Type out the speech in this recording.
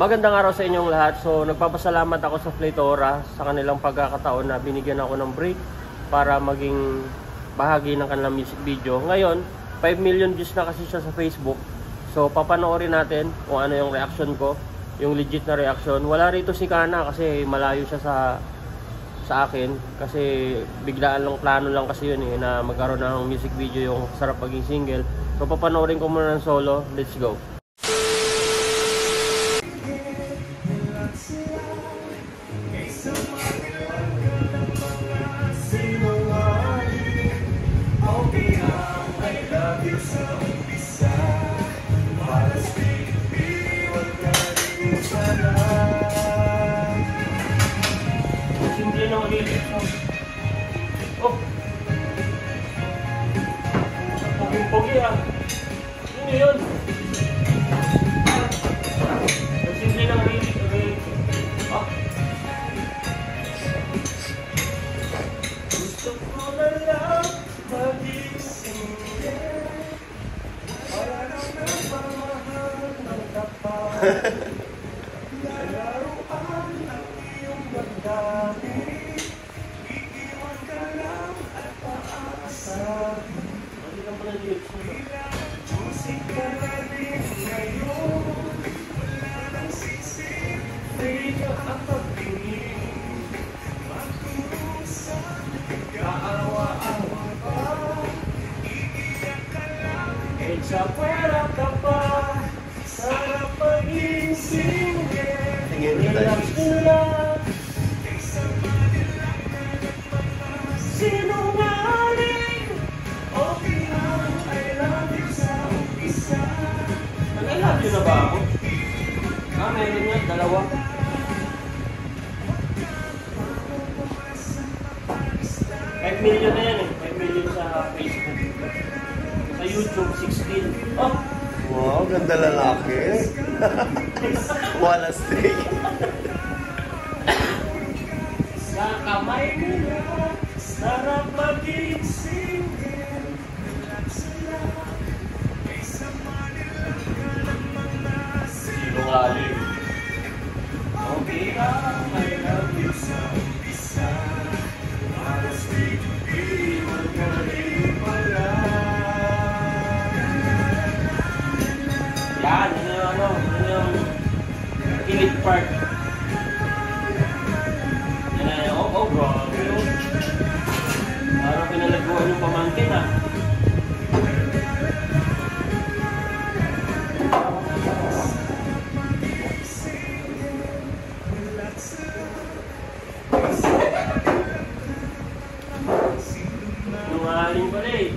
Magandang araw sa inyong lahat. So nagpapasalamat ako sa Flatora sa kanilang pagkakataon na binigyan ako ng break para maging bahagi ng kanilang music video. Ngayon, 5 million views na kasi siya sa Facebook. So papanoorin natin kung ano yung reaction ko, yung legit na reaction. Wala rito si Kana kasi malayo siya sa akin kasi biglaan lang, plano lang kasi yun na magkaroon ng music video yung Sarap Maging Single. So papanoorin ko muna ng solo. Let's go. Simple na ulit. Oh! Pogi-pogi ah. Ano yun? Simple na ulit. Ah! Gusto ko na lang magising para lang napamahal ng kapal. Laruan ang iyong magdamit, iiwan ka lang at paasahin. Musik ka na rin ngayon, wala nang sisig, free ka ang pagtingin, magkurusan, kaawa-awa pa, iiyak ka lang, sa pera ka pa, sarap maging single. Relax mo lang, sinungaling, okay lang, I love you sa umpisa. I love you na ba ako? Meron yan, dalawa. 5 million na yan 5 million sa Facebook. Sa YouTube, 16. Oh! Wow, ganda lalaki. Wala stay. Sa kamay nila, sarap maging single. Sinungaling. Okay lang, I love you sa umpisa. Para sa'yo, iwan ka rin pala. Yan, yun yung kilig part. Yan na yung, oh grabe yun. Parang pinalaguan yung pamangkin ah. Nungaling pala eh.